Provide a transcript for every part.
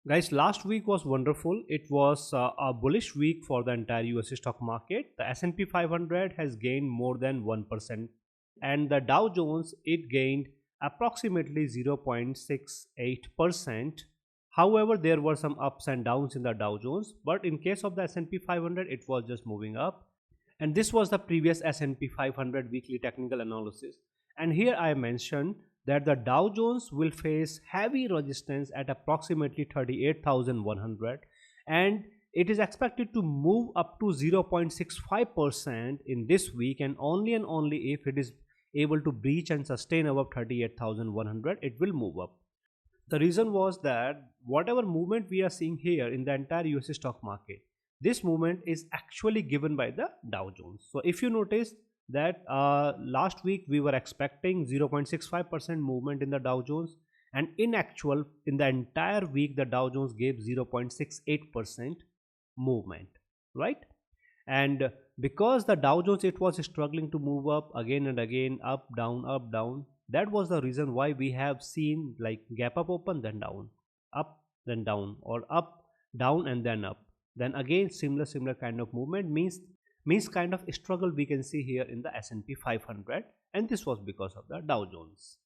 Guys, last week was wonderful. It was a bullish week for the entire US stock market. The S&P 500 has gained more than 1%, and the Dow Jones it gained approximately 0.68%. However, there were some ups and downs in the Dow Jones, but in case of the S&P 500 it was just moving up. And this was the previous S&P 500 weekly technical analysis. And here I mentioned that the Dow Jones will face heavy resistance at approximately 38,100, and it is expected to move up to 0.65% in this week, and only if it is able to breach and sustain above 38,100 it will move up. The reason was that whatever movement we are seeing here in the entire US stock market, this movement is actually given by the Dow Jones. So if you notice that last week we were expecting 0.65% movement in the Dow Jones, and in actual in the entire week the Dow Jones gave 0.68% movement, right? And because the Dow Jones it was struggling to move up again and again, up down, that was the reason why we have seen like gap up open then down, up then down, or up down and then up, then again similar kind of movement, means kind of struggle we can see here in the S&P 500, and this was because of the Dow Jones.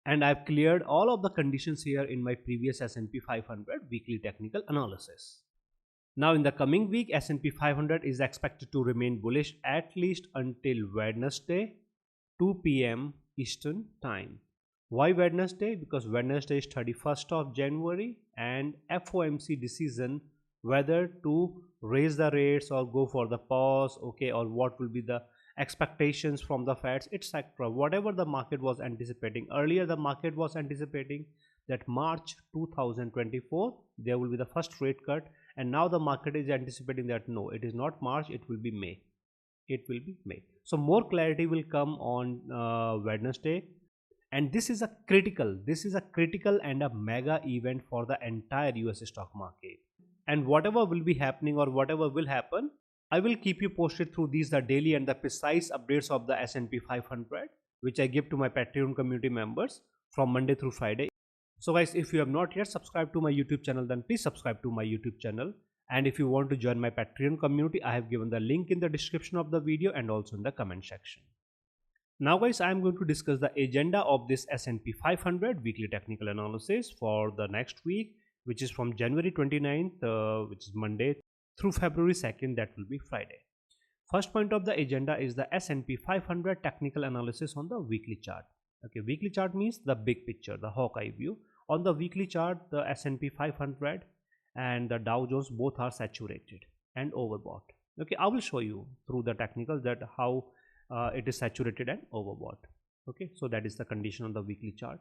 And I've cleared all of the conditions here in my previous S&P 500 weekly technical analysis. Now in the coming week, S&P 500 is expected to remain bullish at least until Wednesday 2 p.m. Eastern time. Why Wednesday? Because Wednesday is 31st of January and FOMC decision whether to raise the rates or go for the pause, okay, or what will be the expectations from the Feds, etc. Whatever the market was anticipating earlier, the market was anticipating that March 2024 there will be the first rate cut, and now the market is anticipating that no, it is not March, it will be May. So more clarity will come on Wednesday, and this is a critical and a mega event for the entire US stock market. And whatever will be happening or whatever will happen, I will keep you posted through these the daily and the precise updates of the S&P 500, which I give to my Patreon community members from Monday through Friday. So guys, if you have not yet subscribed to my YouTube channel, then please subscribe to my YouTube channel. And if you want to join my Patreon community, I have given the link in the description of the video and also in the comment section. Now guys, I am going to discuss the agenda of this S&P 500 weekly technical analysis for the next week, which is from January 29th, which is Monday, through February 2nd, that will be Friday. First point of the agenda is the S&P 500 technical analysis on the weekly chart. Okay, weekly chart means the big picture, the hawk-eye view. On the weekly chart, the S&P 500 and the Dow Jones both are saturated and overbought. Okay, I will show you through the technicals that how it is saturated and overbought. Okay, so that is the condition on the weekly chart.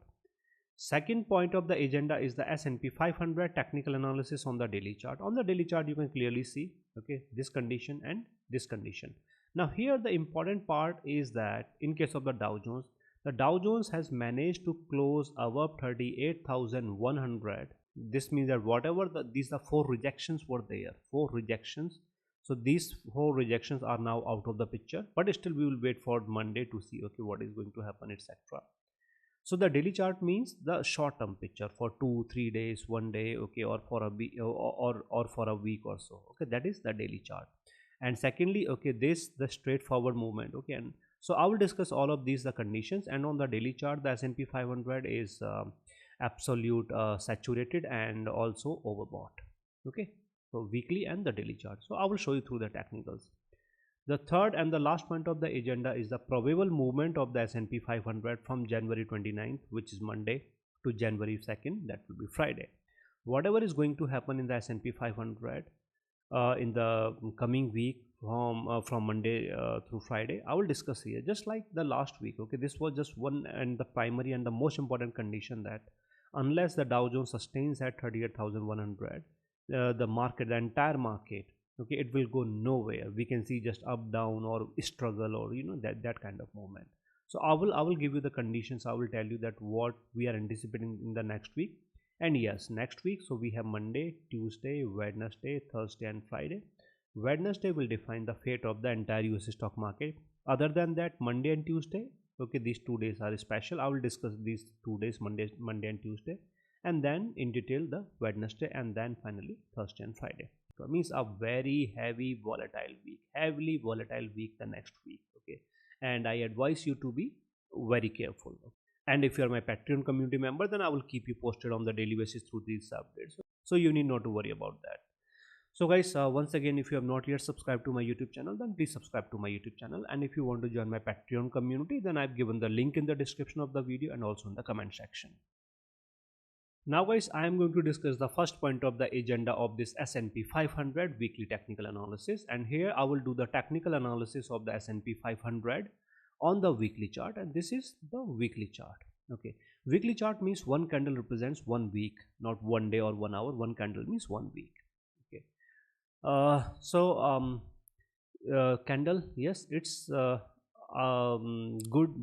Second point of the agenda is the S&P 500 technical analysis on the daily chart. On the daily chart you can clearly see, okay, this condition and this condition. Now here the important part is that in case of the Dow Jones has managed to close above 38,100. This means that whatever these are 4 rejections were there, 4 rejections. So these 4 rejections are now out of the picture, but still we will wait for Monday to see, okay, what is going to happen, etc. So the daily chart means the short term picture for 2-3 days, 1 day, okay, or for a week or for a week or so, okay, that is the daily chart. And secondly, okay, this the straightforward movement, okay, and so I will discuss all of these the conditions. And on the daily chart, the S&P 500 is absolute saturated and also overbought. Okay, so weekly and the daily chart. So I will show you through the technicals. The third and the last point of the agenda is the probable movement of the S&P 500 from January 29th, which is Monday, to January 2nd, that will be Friday. Whatever is going to happen in the S&P 500 in the coming week from Monday through Friday, I will discuss here, just like the last week. Okay, this was just one and the primary and the most important condition, that unless the Dow Jones sustains at 38,100, the entire market, okay, it will go nowhere. We can see just up down or struggle, or that kind of movement. So I will give you the conditions. I will tell you that what we are anticipating in the next week. And yes, next week, so we have Monday, Tuesday, Wednesday, Thursday and Friday. Wednesday will define the fate of the entire US stock market. Other than that, Monday and Tuesday, okay, these 2 days are special. I will discuss these 2 days, Monday and Tuesday. and then in detail the Wednesday, and then finally Thursday and Friday. So it means a very heavily volatile week the next week. Okay, and I advise you to be very careful. And if you are my Patreon community member, then I will keep you posted on the daily basis through these updates. So you need not to worry about that. So guys, once again, if you have not yet subscribed to my YouTube channel, then please subscribe to my YouTube channel. And if you want to join my Patreon community, then I've given the link in the description of the video and also in the comment section. Now guys, I am going to discuss the first point of the agenda of this S&P 500 weekly technical analysis. And here I will do the technical analysis of the S&P 500 on the weekly chart, and this is the weekly chart. Okay, weekly chart means one candle represents 1 week, not 1 day or 1 hour. One candle means 1 week. Okay, candle, yes, it's good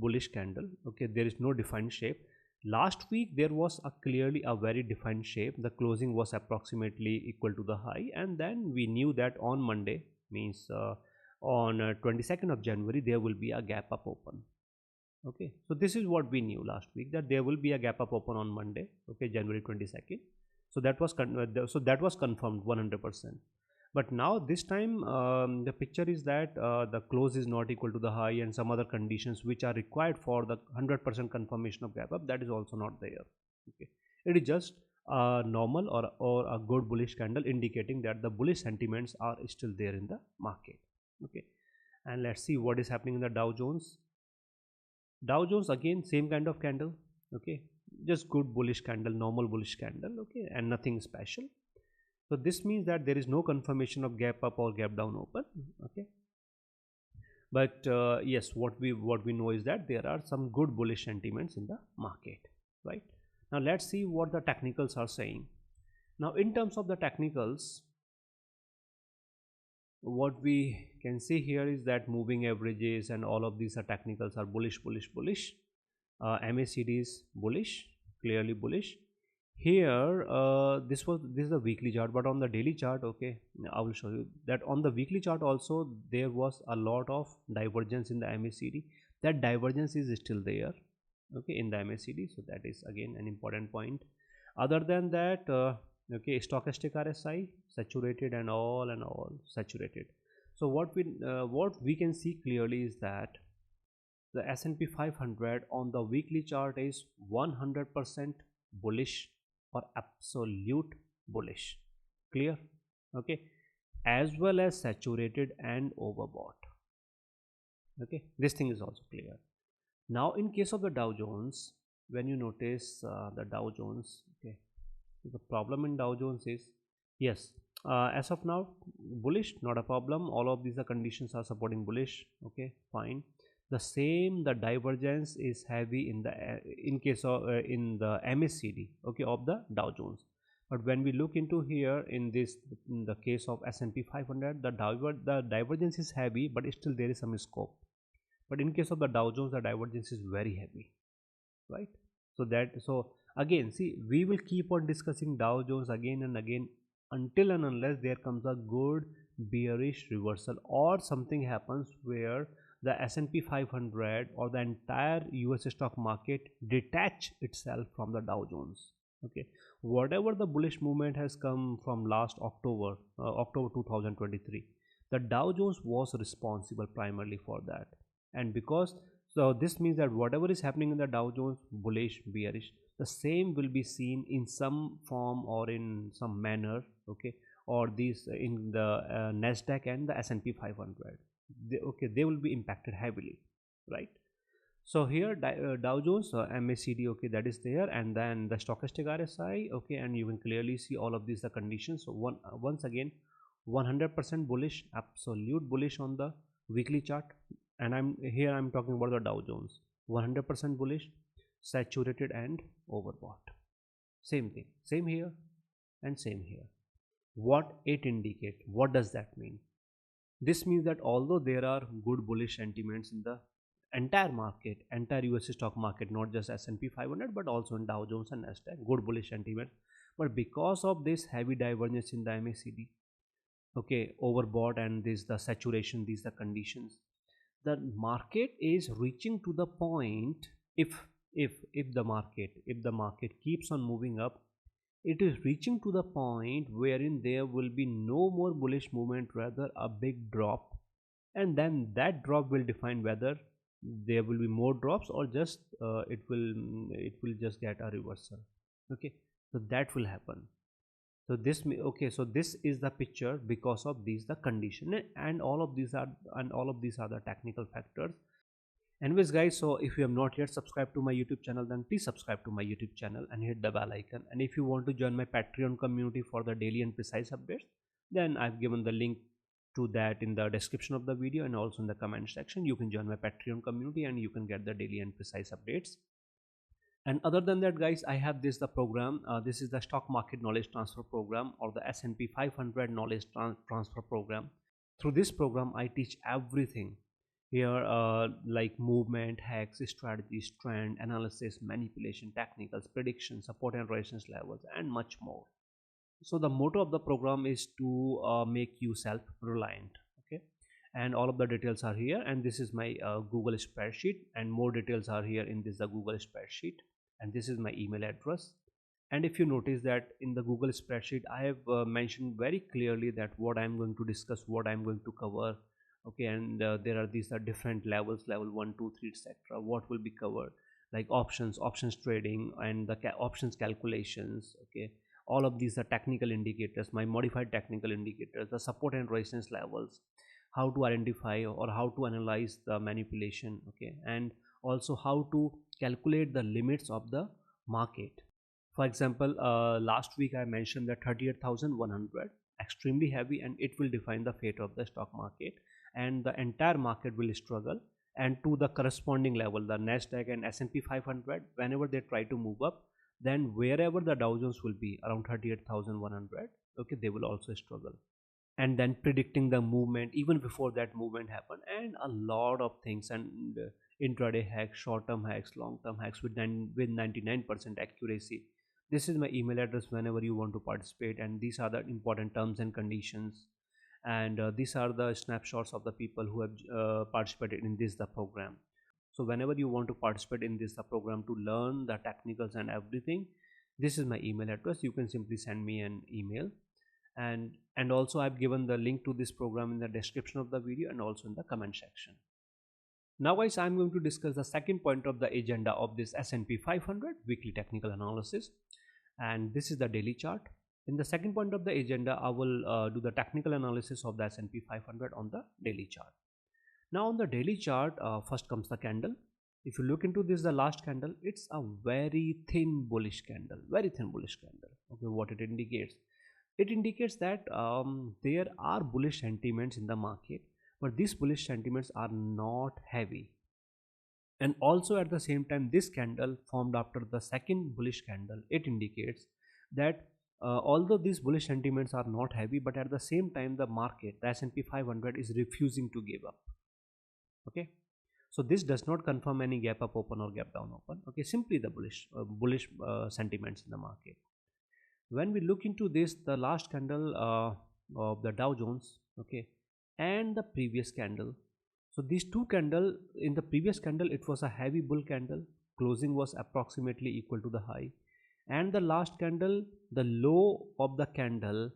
bullish candle. Okay, there is no defined shape. Last week there was clearly a very defined shape. The closing was approximately equal to the high, and then we knew that on Monday, means on 22nd of January, there will be a gap up open. Okay, so this is what we knew last week, that there will be a gap up open on Monday. Okay, January 22nd. So that was confirmed 100%. But now this time the picture is that the close is not equal to the high, and some other conditions which are required for the 100% confirmation of gap up, that is also not there. Okay, it is just a normal or a good bullish candle, indicating that the bullish sentiments are still there in the market. Okay, and let's see what is happening in the Dow Jones. Dow Jones, again same kind of candle. Okay, just good bullish candle, normal bullish candle. Okay, and nothing special. So this means that there is no confirmation of gap up or gap down open. Okay, but yes, what we know is that there are some good bullish sentiments in the market. Right, now let's see what the technicals are saying. Now in terms of the technicals, what we can see here is that moving averages and all of these are technicals are bullish. MACD is bullish, clearly bullish. Here this is the weekly chart, but on the daily chart, okay, I will show you that on the weekly chart also there was a lot of divergence in the MACD. That divergence is still there, okay, in the MACD. So that is again an important point. Other than that, okay, stochastic RSI saturated and all saturated. So what we can see clearly is that the S&P 500 on the weekly chart is 100% bullish or absolute bullish. Clear? Okay, as well as saturated and overbought. Okay, this thing is also clear. Now in case of the Dow Jones, when you notice the Dow Jones, okay, the problem in Dow Jones is, yes, as of now bullish, not a problem. All of these conditions are supporting bullish. Okay, fine. The divergence is heavy in the in case of in the MACD, okay, of the Dow Jones. But when we look into here in the case of S&P 500, the divergence is heavy, but still there is some scope. But in case of the Dow Jones, the divergence is very heavy, right? So again, see, we will keep on discussing Dow Jones again and again until and unless there comes a good bearish reversal or something happens where the S&P 500 or the entire US stock market detach itself from the Dow Jones. Okay, whatever the bullish movement has come from last October 2023, the Dow Jones was responsible primarily for that. And because, so this means that whatever is happening in the Dow Jones, bullish, bearish, the same will be seen in some form or in some manner, okay, or these in the Nasdaq and the S&P 500. They will be impacted heavily, right? So here Dow Jones MACD, okay, that is there, and then the stochastic RSI, okay, and you can clearly see all of these conditions. So once again 100% bullish, absolute bullish on the weekly chart, and I'm talking about the Dow Jones, 100% bullish, saturated and overbought. Same thing, same here and same here. What it indicates, what does that mean? This means that although there are good bullish sentiments in the entire market, entire US stock market, not just S&P 500 but also in Dow Jones and Nasdaq, good bullish sentiment, but because of this heavy divergence in the MACD, okay, overbought, and this the saturation, these the conditions, the market is reaching to the point, if the market keeps on moving up, it is reaching to the point wherein there will be no more bullish movement, rather a big drop, and then that drop will define whether there will be more drops or just it will just get a reversal. Okay, so that will happen. So okay, so this is the picture because of these the condition, and all of these are the technical factors. Anyways guys, so if you have not yet subscribed to my YouTube channel, then please subscribe to my YouTube channel and hit the bell icon. And if you want to join my Patreon community for the daily and precise updates, then I've given the link to that in the description of the video and also in the comment section. You can join my Patreon community and you can get the daily and precise updates. And other than that guys, I have this the program, this is the stock market knowledge transfer program, or the S&P 500 knowledge transfer program. Through this program I teach everything here, like movement, hacks, strategies, trend analysis, manipulation technicals, predictions, support and resistance levels, and much more. So the motto of the program is to make you self reliant. Okay, and all of the details are here, and this is my Google spreadsheet, and more details are here in this the Google spreadsheet, and this is my email address. And if you notice that in the Google spreadsheet I have mentioned very clearly that what I am going to discuss, what I am going to cover. Okay, and there are these are different levels, level 1, 2, 3, etc. What will be covered, like options trading, and the options calculations. Okay, all of these are technical indicators, my modified technical indicators, the support and resistance levels, how to identify or how to analyze the manipulation. Okay, and also how to calculate the limits of the market. For example, last week I mentioned that 38,100 extremely heavy, and it will define the fate of the stock market, and the entire market will struggle. And to the corresponding level, the Nasdaq and S&P 500, whenever they try to move up, then wherever the Dow Jones will be around 38,100, okay, they will also struggle. And then predicting the movement even before that movement happen, and a lot of things, and intraday hacks, short term hacks, long term hacks with 99% accuracy. This is my email address whenever you want to participate, and these are the important terms and conditions, and these are the snapshots of the people who have participated in this the program. So whenever you want to participate in this the program to learn the technicals and everything, this is my email address. You can simply send me an email, and also I've given the link to this program in the description of the video and also in the comment section. Now guys, I'm going to discuss the second point of the agenda of this S&P 500 weekly technical analysis, and this is the daily chart. In the second point of the agenda, I will do the technical analysis of the S&P 500 on the daily chart. Now on the daily chart, first comes the candle. If you look into this, the last candle, it's a very thin bullish candle, very thin bullish candle. Okay, what it indicates? It indicates that there are bullish sentiments in the market, but these bullish sentiments are not heavy. And also at the same time, this candle formed after the second bullish candle, it indicates that although these bullish sentiments are not heavy, but at the same time the market, the S&P 500, is refusing to give up. Okay, so this does not confirm any gap up open or gap down open. Okay, simply the bullish sentiments in the market. When we look into this, the last candle of the Dow Jones, okay, and the previous candle, so these two candle, in the previous candle it was a heavy bull candle, closing was approximately equal to the high, and the last candle, the low of the candle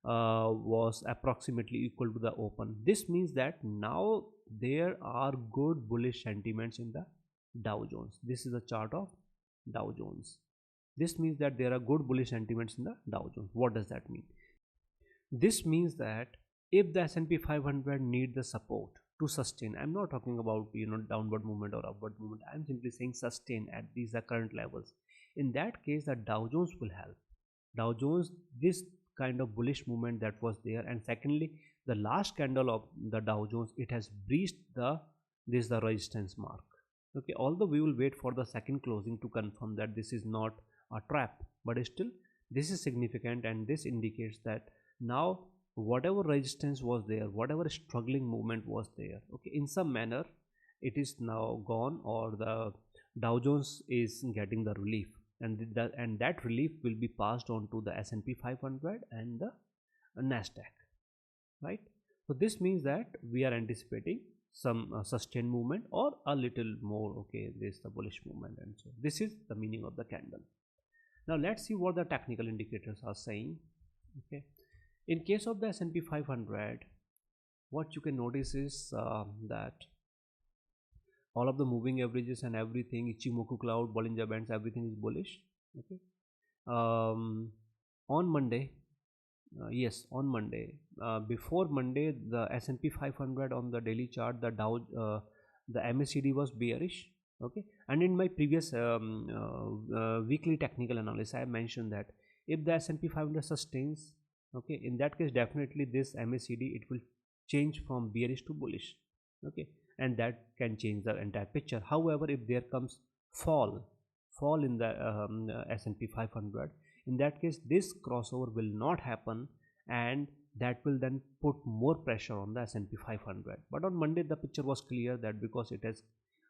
was approximately equal to the open. This means that now there are good bullish sentiments in the Dow Jones. This is a chart of Dow Jones. This means that there are good bullish sentiments in the Dow Jones. What does that mean? This means that if the S&P 500 need the support to sustain, I'm not talking about downward movement or upward movement, I'm simply saying sustain at these current levels. In that case, the Dow Jones will help. Dow Jones, this kind of bullish movement that was there, and secondly, the last candle of the Dow Jones, it has breached the resistance mark. Okay, although we will wait for the second closing to confirm that this is not a trap, but still this is significant, and this indicates that now whatever resistance was there, whatever struggling movement was there, okay, in some manner it is now gone, or the Dow Jones is getting the relief, and that relief will be passed on to the S&P 500 and the Nasdaq, right? So this means that we are anticipating some sustained movement or a little more. Okay, this is the bullish movement, and so this is the meaning of the candle. Now let's see what the technical indicators are saying. Okay, in case of the S&P 500, what you can notice is that all of the moving averages and everything, Ichimoku cloud, Bollinger Bands, everything is bullish. Okay, on Monday, yes, on Monday, before Monday, the S&P 500 on the daily chart, the the MACD was bearish. Okay, and in my previous weekly technical analysis, I mentioned that if the S&P 500 sustains, okay, in that case, definitely this MACD, it will change from bearish to bullish. Okay, and that can change the entire picture. However, if there comes fall in the S&P 500, in that case this crossover will not happen, and that will then put more pressure on the S&P 500. But on Monday the picture was clear, that because it has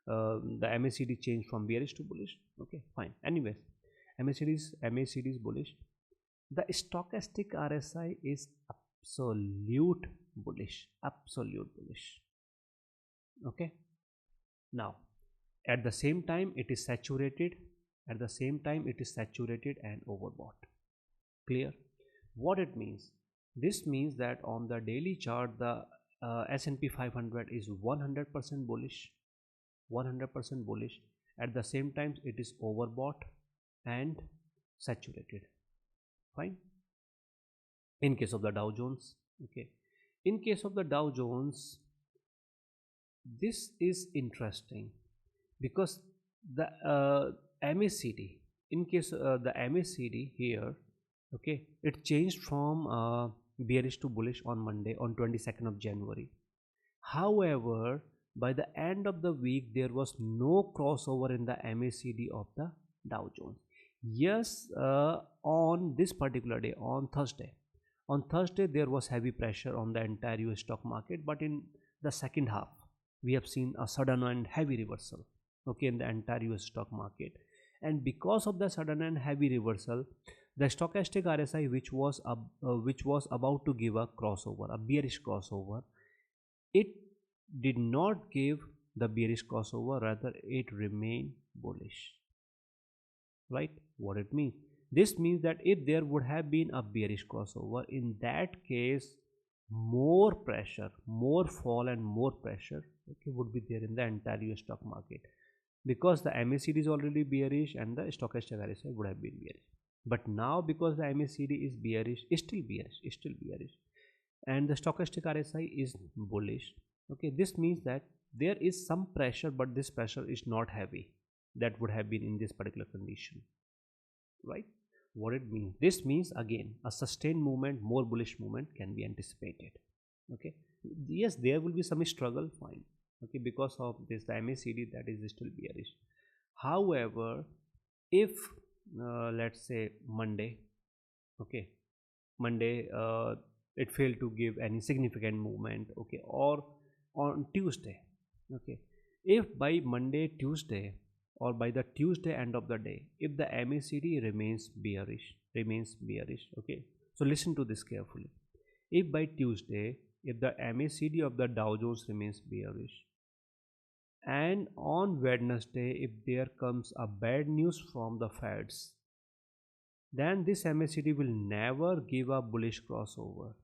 the MACD changed from bearish to bullish. Okay, fine. Anyways, MACD is bullish. The stochastic RSI is absolute bullish. Okay, now at the same time it is saturated and overbought. Clear what it means? This means that on the daily chart the S&P 500 is 100% bullish. At the same time it is overbought and saturated. Fine. In case of the Dow Jones, okay, in case of the Dow Jones, this is interesting because the MACD, in case the MACD here, okay, it changed from bearish to bullish on Monday, on 22nd of January. However, by the end of the week there was no crossover in the MACD of the Dow Jones. Yes, on this particular day, on Thursday there was heavy pressure on the entire US stock market, but in the second half we have seen a sudden and heavy reversal, okay, in the entire US stock market. And because of the sudden and heavy reversal, the stochastic RSI, which was about to give a crossover, a bearish crossover, it did not give the bearish crossover, rather it remained bullish. Right, what it means? This means that if there would have been a bearish crossover, in that case more pressure, more fall and more pressure, okay, would be there in the entire US stock market, because the MACD is already bearish and the stochastic RSI would have been bearish. But now because the MACD is bearish, still bearish, and the stochastic RSI is bullish, okay, this means that there is some pressure, but this pressure is not heavy that would have been in this particular condition. Right, what it means? This means again a sustained movement, more bullish movement can be anticipated. Okay, yes, there will be some struggle, fine, okay, because of this the MACD that is still bearish. However, if let's say Monday, okay, Monday it failed to give any significant movement, okay, or on Tuesday, okay, if by Monday, Tuesday, or by the Tuesday end of the day, if the MACD remains bearish, okay, so listen to this carefully. If by Tuesday, if the MACD of the Dow Jones remains bearish, and on Wednesday if there comes a bad news from the Feds, then this MACD will never give a bullish crossover.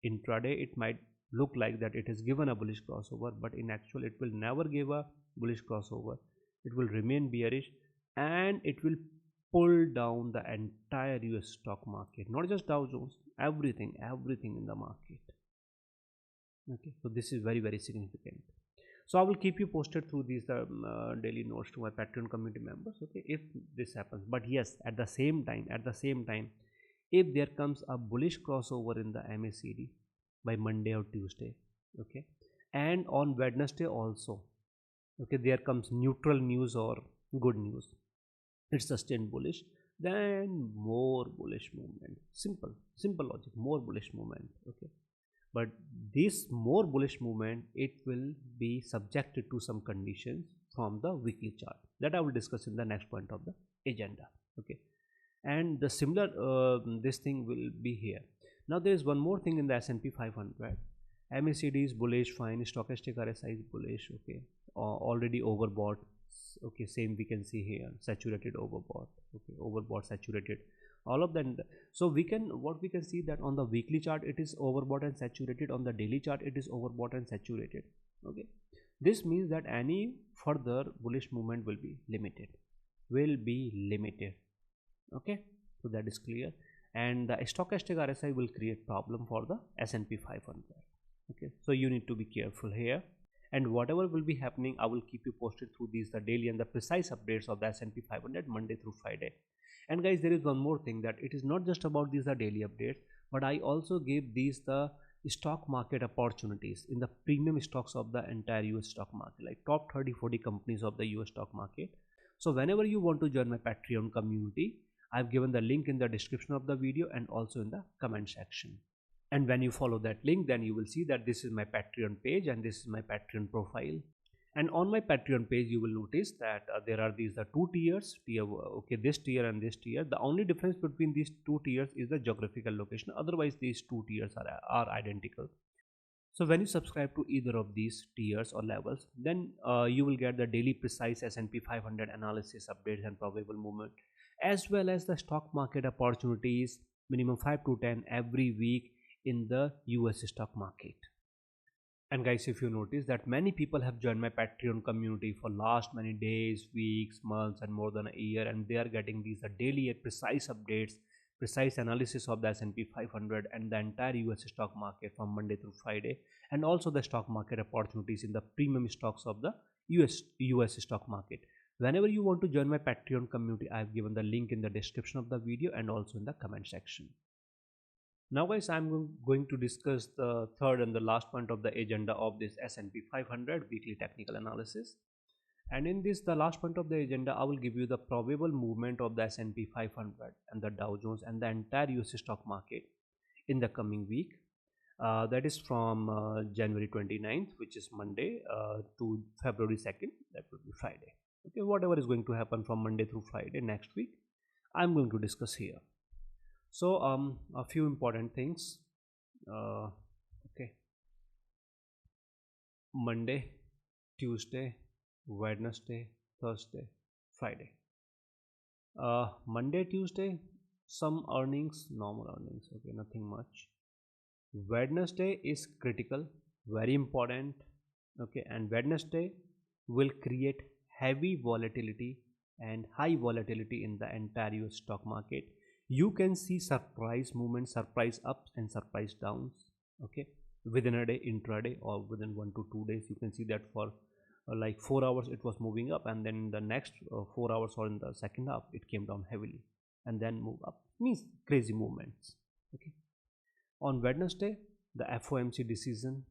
Intraday it might look like that it has given a bullish crossover, but in actual it will never give a bullish crossover. It will remain bearish and it will pull down the entire US stock market, not just Dow Jones, everything in the market. Okay, so this is very significant. So I will keep you posted through these daily notes to my Patreon community members, okay, if this happens. But yes, at the same time, if there comes a bullish crossover in the MACD by Monday or Tuesday, okay, and on Wednesday also, okay, there comes neutral news or good news, it's sustained bullish, then more bullish movement. Simple logic, more bullish movement, okay. But this more bullish movement, it will be subjected to some conditions from the weekly chart that I will discuss in the next point of the agenda, okay. And the similar this thing will be here. Now there is one more thing in the S&P 500. MACD is bullish, fine, stochastic RSI is bullish, okay, already overbought, Okay, same we can see here, saturated, overbought. Okay, overbought, saturated, all of them. So we can, what we can see that on the weekly chart it is overbought and saturated, on the daily chart it is overbought and saturated. Okay, this means that any further bullish movement will be limited, okay, so that is clear. And the stochastic RSI will create problem for the S&P 500. Okay, so you need to be careful here, and whatever will be happening I will keep you posted through these, the daily and the precise updates of the S&P 500 Monday through Friday. And guys, there is one more thing, that it is not just about these, the daily updates, but I also gave these the stock market opportunities in the premium stocks of the entire US stock market, like top 30-40 companies of the US stock market. So whenever you want to join my Patreon community, I've given the link in the description of the video and also in the comment section. And when you follow that link, then you will see that this is my Patreon page and this is my Patreon profile. And on my Patreon page you will notice that there are these the two tiers, okay, this tier and this tier. The only difference between these two tiers is the geographical location, otherwise these two tiers are identical. So when you subscribe to either of these tiers or levels, then you will get the daily precise S&P 500 analysis updates and probable movement, as well as the stock market opportunities, minimum 5 to 10 every week in the US stock market. And guys, if you notice that many people have joined my Patreon community for last many days, weeks, months and more than a year, and they are getting these daily precise updates, precise analysis of the S&P 500 and the entire US stock market from Monday through Friday, and also the stock market opportunities in the premium stocks of the US stock market. Whenever you want to join my Patreon community, I have given the link in the description of the video and also in the comment section. Now guys, I'm going to discuss the third and the last point of the agenda of this S&P 500 weekly technical analysis. And in this, the last point of the agenda, I will give you the probable movement of the S&P 500 and the Dow Jones and the entire US stock market in the coming week. That is from January 29th, which is Monday, to February 2nd, that will be Friday. Okay, whatever is going to happen from Monday through Friday next week, I'm going to discuss here. So a few important things. Okay, Monday, Tuesday, Wednesday, Thursday, Friday. Monday, Tuesday, some earnings, normal earnings, okay, nothing much. Wednesday is critical, very important, okay, and Wednesday will create heavy volatility and high volatility in the entire US stock market. You can see surprise movements, surprise ups and surprise downs, okay, within a day, intraday, or within 1 to 2 days. You can see that for like 4 hours it was moving up, and then the next 4 hours or in the second half it came down heavily and then move up. Means crazy movements. Okay, on Wednesday, the FOMC decision.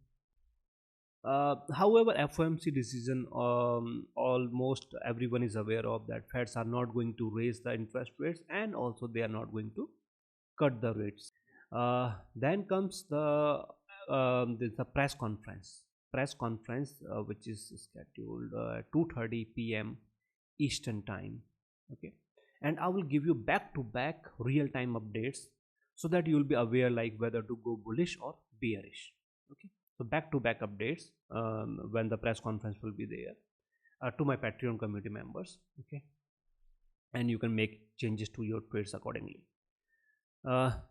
However, FOMC decision, almost everyone is aware of that Feds are not going to raise the interest rates, and also they are not going to cut the rates. Then comes the press conference. Which is scheduled 2:30 p.m. Eastern time. Okay, and I will give you back-to-back real-time updates so that you will be aware like whether to go bullish or bearish. Okay. So back-to-back updates when the press conference will be there to my Patreon community members. Okay, and you can make changes to your trades accordingly.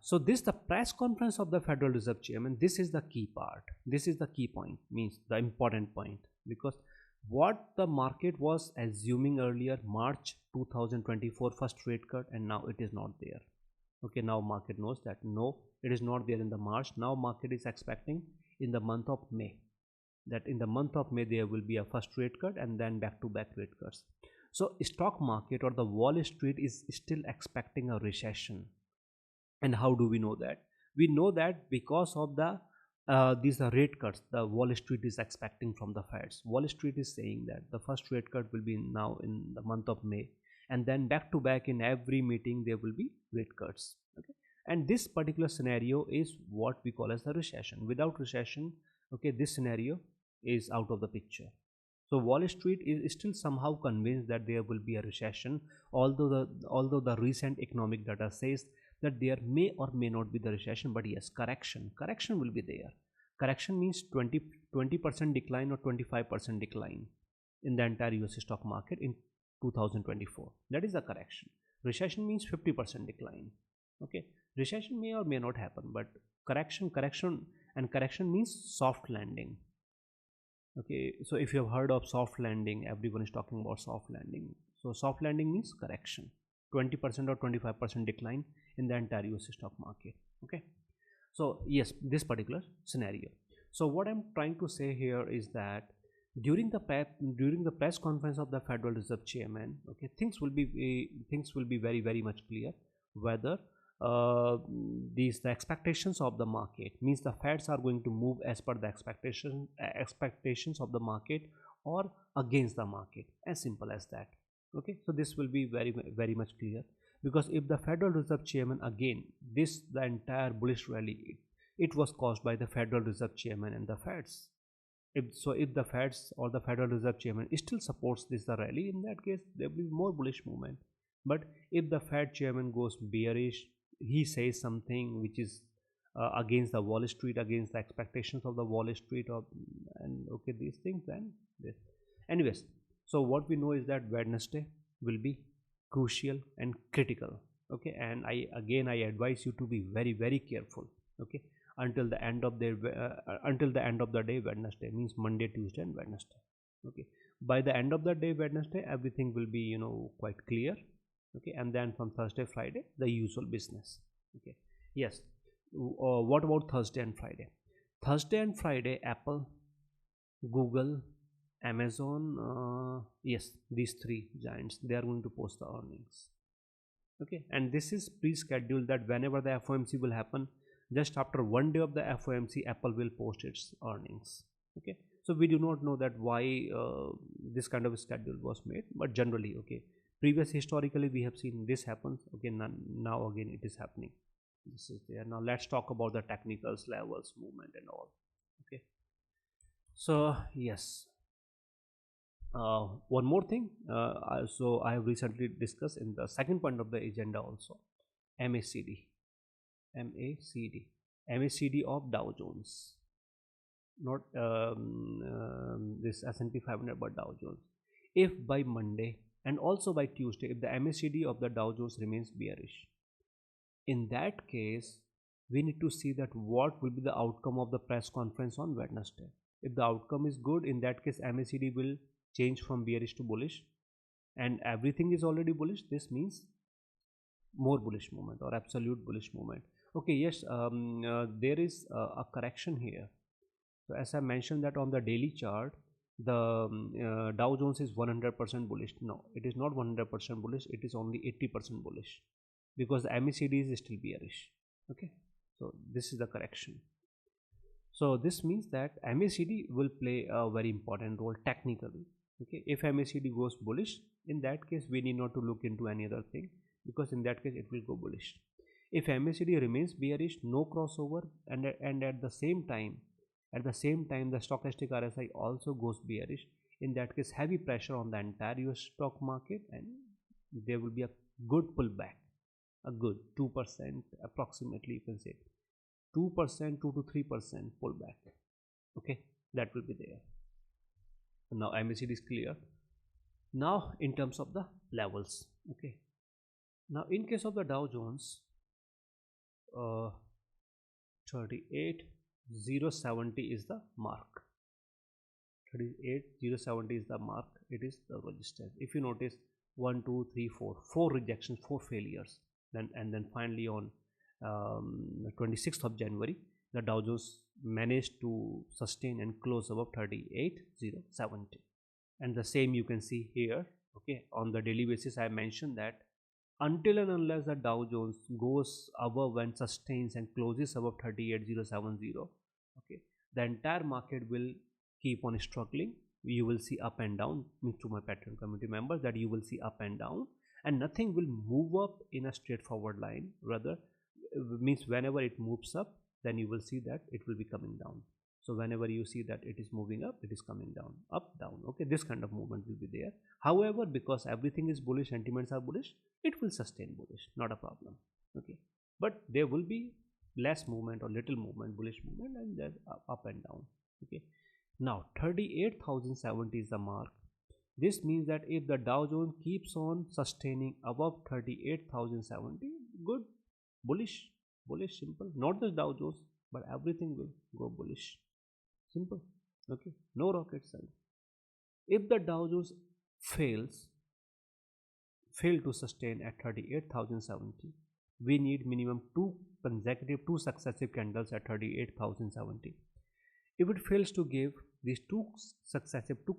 So this, the press conference of the Federal Reserve Chairman, this is the key part. This is the key point, means the important point, because what the market was assuming earlier, March 2024 first rate cut, and now it is not there. Okay, now market knows that no, it is not there in the March. Now market is expecting in the month of May, that in the month of May there will be a first rate cut and then back-to-back rate cuts. So stock market or the Wall Street is still expecting a recession. And how do we know that? We know that because of the these are rate cuts the Wall Street is expecting from the Feds. Wall Street is saying that the first rate cut will be now in the month of May, and then back-to-back in every meeting there will be rate cuts. Okay, and this particular scenario is what we call as the recession. Without recession, okay, this scenario is out of the picture. So Wall Street is still somehow convinced that there will be a recession, although the recent economic data says that there may or may not be the recession, but yes, correction will be there. Correction means 20% decline or 25% decline. in the entire US stock market in 2024. That is a correction. Recession means 50% decline. Okay, recession may or may not happen, but correction means soft landing. Okay, so if you have heard of soft landing, everyone is talking about soft landing. So soft landing means correction, 20% or 25% decline in the entire US stock market. Okay, so yes, this particular scenario. So what I'm trying to say here is that during the press conference of the Federal Reserve Chairman, okay, things will be very much clear whether the expectations of the market, means the Feds are going to move as per the expectations of the market or against the market, as simple as that. Okay, so this will be very much clear, because if the Federal Reserve Chairman, again, the entire bullish rally, it was caused by the Federal Reserve Chairman and the Feds. If the Feds or the Federal Reserve Chairman still supports the rally, in that case there will be more bullish movement. But if the Fed Chairman goes bearish, he says something which is against the Wall Street, against the expectations of the Wall Street, and okay, these things, then this. Anyways, so what we know is that Wednesday will be crucial and critical. Okay, and I advise you to be very careful. Okay, until the end of the day Wednesday, means Monday, Tuesday and Wednesday. Okay, by the end of the day Wednesday, everything will be quite clear. Okay, and then from Thursday, Friday, the usual business. Okay, yes. What about Thursday and Friday? Thursday and Friday, Apple, Google, Amazon, yes, these three giants, they are going to post the earnings. Okay, and this is pre-scheduled, that whenever the FOMC will happen, just after one day of the FOMC, Apple will post its earnings. Okay, so we do not know that why this kind of schedule was made, but generally, okay, historically we have seen this happens. Okay, now again it is happening. This is there. Now let's talk about the technicals, levels, movement and all. Okay, so yes, one more thing. So I have recently discussed in the second point of the agenda also, MACD of Dow Jones, not this S&P 500, but Dow Jones. If by Monday and also by Tuesday, if the MACD of the Dow Jones remains bearish, in that case we need to see that what will be the outcome of the press conference on Wednesday. If the outcome is good, in that case MACD will change from bearish to bullish, and everything is already bullish. This means more bullish movement or absolute bullish movement. Okay, yes, there is a correction here. So as I mentioned that on the daily chart, the Dow Jones is 100% bullish. No, it is not 100% bullish, it is only 80% bullish, because the MACD is still bearish. Okay, so this is the correction. So this means that MACD will play a very important role technically. Okay, if MACD goes bullish, in that case we need not to look into any other thing, because in that case it will go bullish. If MACD remains bearish, no crossover, and at the same time the stochastic RSI also goes bearish, in that case heavy pressure on the entire US stock market, and there will be a good pullback, a good 2% approximately, you can say 2%, 2 to 3% pullback. Okay, that will be there. Now MACD is clear. Now in terms of the levels, okay, now in case of the Dow Jones, 38,070 is the mark. 38,070 is the mark. It is the resistance. If you notice, 1 2 3 4 rejections, 4 failures, then finally on 26th of January, the Dow Jones managed to sustain and close above 38,070, and the same you can see here. Okay, on the daily basis I mentioned that until and unless the Dow Jones goes above and sustains and closes above 38,070, okay, the entire market will keep on struggling. You will see up and down, means to my Patreon community members, that you will see up and down, and nothing will move up in a straightforward line. Rather, means whenever it moves up, then you will see that it will be coming down. So whenever you see that it is moving up, it is coming down, up, down. Okay, this kind of movement will be there. However, because everything is bullish, sentiments are bullish, it will sustain bullish, not a problem. Okay, but there will be less movement or little movement, bullish movement, and then up and down. Okay, now 38,070 is the mark. This means that if the Dow Jones keeps on sustaining above 38,070, good, bullish, bullish, simple. Not just Dow Jones, but everything will go bullish. Simple. Okay, no rocket science. If the Dow Jones fail to sustain at 38,070, we need minimum two successive candles at 38,070. If it fails to give these two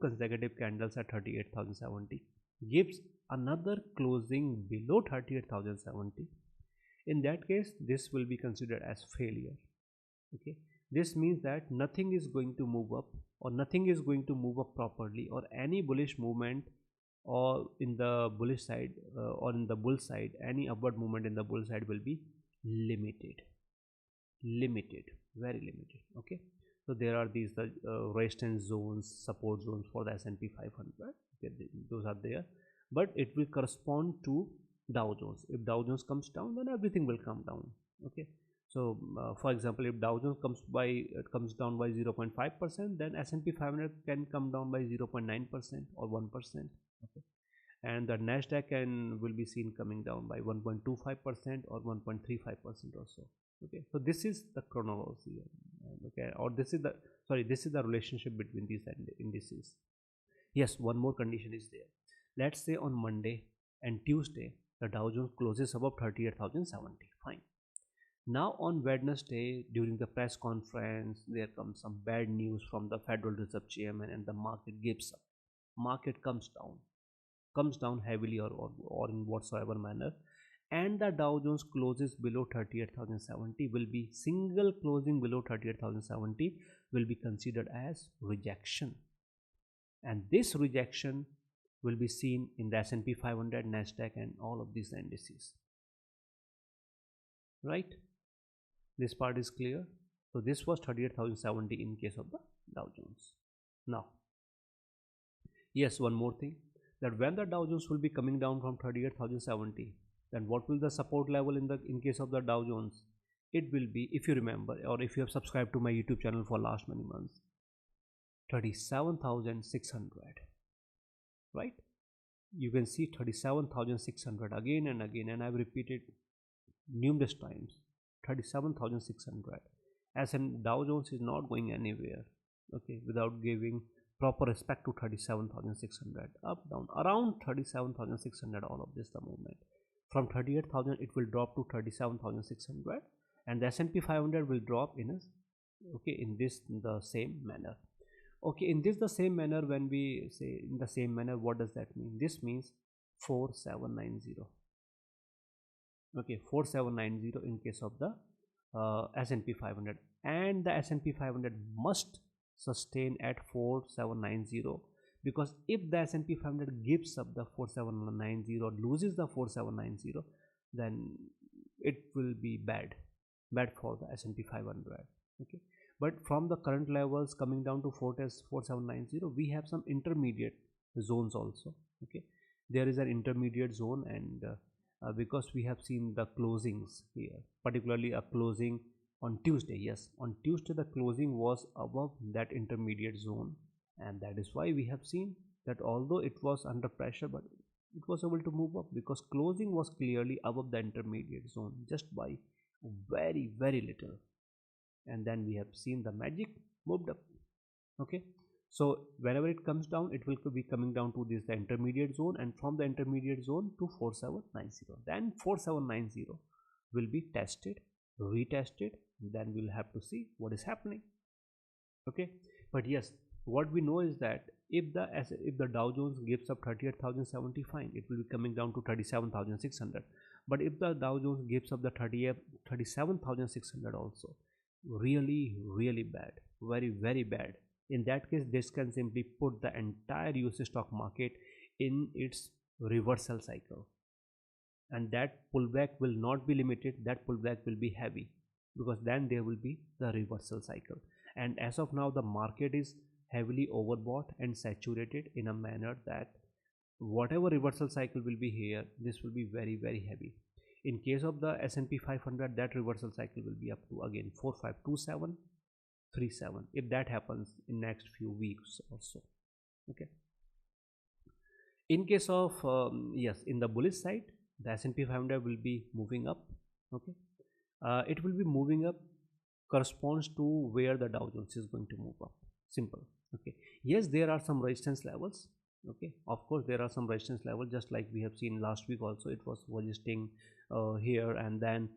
consecutive candles at 38,070, gives another closing below 38,070, in that case this will be considered as failure. Okay, this means that nothing is going to move up, or nothing is going to move up properly, or any bullish movement, or in the bullish side or in the bull side, any upward movement in the bull side will be limited, very limited. Okay, so there are these resistance zones, support zones for the S&P 500. Okay, those are there, but it will correspond to Dow Jones. If Dow Jones comes down, then everything will come down. Okay, so for example, if Dow Jones comes down by 0.5%, then S&P 500 can come down by 0.9% or 1%. Okay, and the Nasdaq will be seen coming down by 1.25% or 1.35% or so. Okay, so this is the chronology. Okay, or this is the relationship between these indices. Yes, one more condition is there. Let's say on Monday and Tuesday the Dow Jones closes above 38,070. Fine. Now on Wednesday during the press conference, there comes some bad news from the Federal Reserve Chairman, and the market gives up. Market comes down heavily, or in whatsoever manner, and the Dow Jones closes below 38,070, will be single closing below 38,070 will be considered as rejection, and this rejection will be seen in the S&P 500, Nasdaq, and all of these indices. Right? This part is clear. So this was 38,070 in case of the Dow Jones. Now, yes, one more thing, that when the Dow Jones will be coming down from 38,070, then what will the support level in case of the Dow Jones? It will be, if you remember, or if you have subscribed to my YouTube channel for last many months, 37,600. Right? You can see 37,600 again and again, and I've repeated numerous times. 37,600, as in Dow Jones is not going anywhere, okay, without giving proper respect to 37,600. Up, down, around 37,600, all of this the movement. From 38,000 it will drop to 37,600, and the S&P 500 will drop in the same manner. Okay, in the same manner, when we say in the same manner, what does that mean? This means 4790. Okay, 4790 in case of the S&P 500, and the S&P 500 must sustain at 4790, because if the S&P 500 gives up the 4790 or loses the 4790, then it will be bad for the S&P 500. Okay, but from the current levels coming down to 4790, we have some intermediate zones also. Okay, there is an intermediate zone, and because we have seen the closings here, particularly a closing on Tuesday. Yes, on Tuesday the closing was above that intermediate zone, and that is why we have seen that although it was under pressure, but it was able to move up, because closing was clearly above the intermediate zone just by very little, and then we have seen the magic moved up. Okay, so whenever it comes down, it will be coming down to the intermediate zone, and from the intermediate zone to 4790, then 4790 will be tested, retested, then we'll have to see what is happening. Okay, but yes, what we know is that if the Dow Jones gives up 38,070, fine, it will be coming down to 37,600. But if the Dow Jones gives up the 37,600 also, really bad, very bad. In that case, this can simply put the entire US stock market in its reversal cycle, and that pullback will not be limited, that pullback will be heavy, because then there will be the reversal cycle. And as of now, the market is heavily overbought and saturated in a manner that whatever reversal cycle will be here, this will be very heavy. In case of the S&P 500, that reversal cycle will be up to again 452737, if that happens in next few weeks or so. Okay, In case of yes, in the bullish side, the S&P 500 will be moving up. Okay, it will be moving up corresponds to where the Dow Jones is going to move up. Simple. Okay, yes, there are some resistance levels. Okay, of course there are some resistance levels, just like we have seen last week also. It was resisting here, and then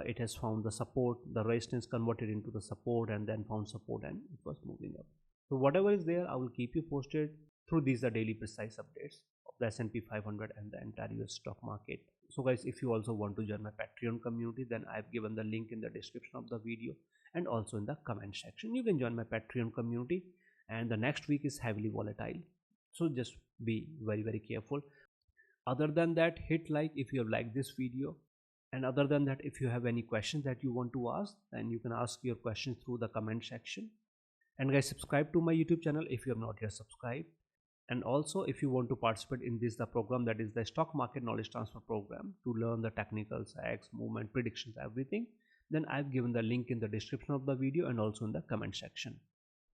it has found the support, the resistance converted into the support, and then found support, and it was moving up. So whatever is there, I will keep you posted through these the daily precise updates of the S&P 500 and the entire US stock market. So guys, if you also want to join my Patreon community, then I've given the link in the description of the video and also in the comment section. You can join my Patreon community, and the next week is heavily volatile, so just be very careful. Other than that, hit like if you have liked this video, and other than that, if you have any questions that you want to ask, then you can ask your questions through the comment section. And guys, subscribe to my YouTube channel if you have not yet subscribed. And also, if you want to participate in this the program, that is the stock market knowledge transfer program, to learn the technicals, X, movement, predictions, everything, then I've given the link in the description of the video and also in the comment section.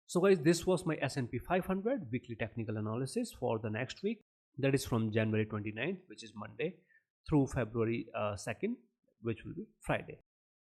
So guys, this was my S&P 500 weekly technical analysis for the next week, that is from January 29th, which is Monday, through February 2nd, which will be Friday.